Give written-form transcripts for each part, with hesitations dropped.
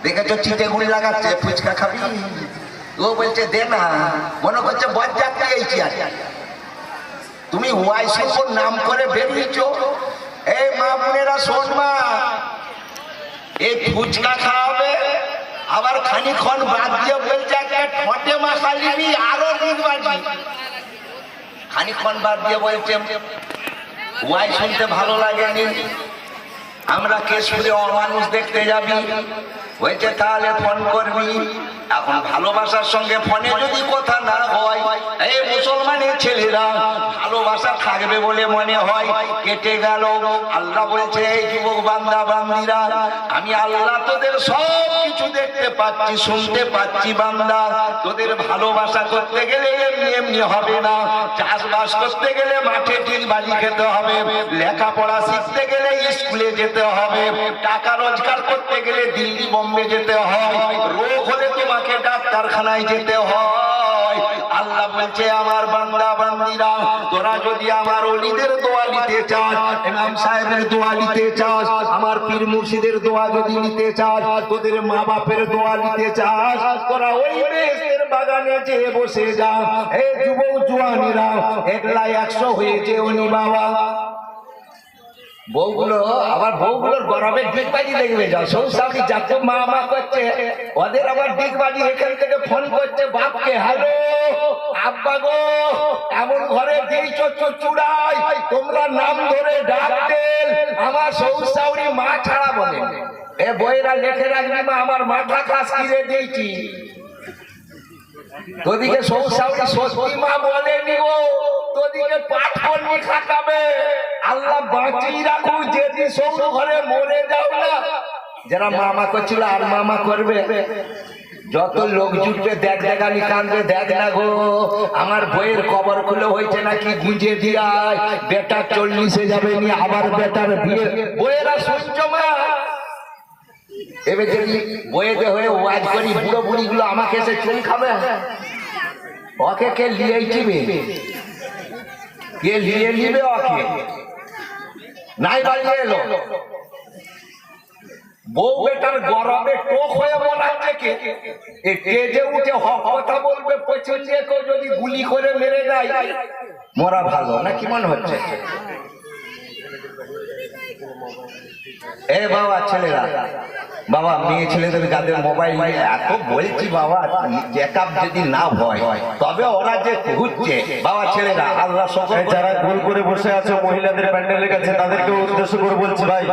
দেখেছো চিটে গুড়ি লাগাচ্ছে, ফুচকা খাবি? ও বলছে দে না, মনে করছে বরযাত্রী এইছি আর। তুমি ওয়াইসির নাম করে বেরিয়েছ। এই মা বোনেরা শোন মা, এই ফুচকা খাওয়াবে, আবার খানিক্ষণ বাদ দিয়ে বলছে ঠোঁটে মাখালিনি আরো দিনবাজি। খানিক্ষণ বাদ দিয়ে বলছে ওয়াই শুনতে ভালো লাগেনি, আমরা কেশপুরে অমানুষ দেখতে যাবি, বলছে তাহলে ফোন করবি। এখন ভালোবাসার সঙ্গে ফোনে যদি কথা না হয়, এই মুসলমানের ছেলেরা ভালোবাসা থাকবে বলে মনে হয়, কেটে গেল। আল্লাহ বলছে এই যুবক বান্দা বান্দিরা, আমি আল্লাহ তোদের সব কিছু দেখতে পাচ্ছি, শুনতে পাচ্ছি বান্দা। তোদের ভালোবাসা করতে গেলে এমনি এমনি হবে না। চাষবাস করতে গেলে মাঠে ঠিক বালি খেতে হবে, লেখাপড়া শিখতে গেলে স্কুলে যেতে হবে, টাকা রোজগার করতে গেলে দিল্লি বোম্বে যেতে হয়, রোগ হলে তোমাকে ডাক্তারখানায় যেতে হয়। আল্লাহ বলছে আমার বান্দা বান্দিরা, তোরা যদি আমার ওলিদের দোয়া নিতে চাস, ইমাম সাহেবের দোয়া নিতে চাস, আমার পীর মুর্শিদের দোয়া যদি নিতে চাস, তোদের মা বাপের দোয়া নিতে চাস, তোরা ওই বেহেশতের বাগানে যেয়ে বসে যা। এই যুবক জওয়ানেরা একলা 100 হয়ে যেওনি বাবা। বউগুলো আবার বউগুলোর গরমে ডিগবাজি দেখবে, যাও সৌসাবি যাচ্ছ মা মা করছে, ওদের আবার ডিগবাজি এখান থেকে ফোন করছে বাপকে, হ্যালো আব্বা গো, এমন ঘরে দিয়েছ চুড়াই, তোমরা নাম ধরে ডাকতেন, আমার সৌসাউরি মা ছাড়া বলে। এ বইরা লেখে রাখবি মা, আমার মাথা কাজ কিনে দিয়েছি। তোদিকে সৌসাউরি সত্যি মা বলেনি গো, তোদিকে পাঠ করনি খাটাবে। আল্লাহ বাঁচিয়ে রাখুক, যদি সৌর ঘরে মরে যাও না, যারা মামা করছিল আর মামা করবে, যত লোক জুটবে দেখ দেখালি কান্দবে, দেখ না গো আমার বইয়ের কবর খুলে হয়েছে নাকি গুঁজে দিয়ায়, বেটা 40-এ যাবে নি, আবার বেটার বিয়ে। বইয়েরা শুনছ মা, এবার যদি বইয়েতে হয়ে ওয়াজ করি, বুড়ো বুড়িগুলো আমাকে এসে চুল খাবে, ওকে কে লিয়ে চিবে, কে লিয়ে নিবে, ওকে নাই বাড়িয়ে এলো। বউ বেটার গরমে টোক হয়ে মরাচ্ছে, কে তেজে উঠে হক কথা বলবে, পছন্দিয়ে কেউ যদি গুলি করে মেরে দেয়, মরা ভালো না কি মনে হচ্ছে? এ বাবা ছেলেরা, বাবা মেয়ে ছেলেদের যাদের মোবাইল এত বলছি বাবা, চেকআপ যদি না হয় তবে ওরা যে ঘুরছে বাবা ছেলেরা, আল্লাহ সকল যারা গোল করে বসে আছে মহিলাদের প্যান্ডেলের কাছে, তাদেরকে উদ্দেশ্য করে বলছি ভাই,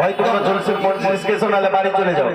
হয়তো জলসের মঞ্চ নালে বাড়ি চলে যাও।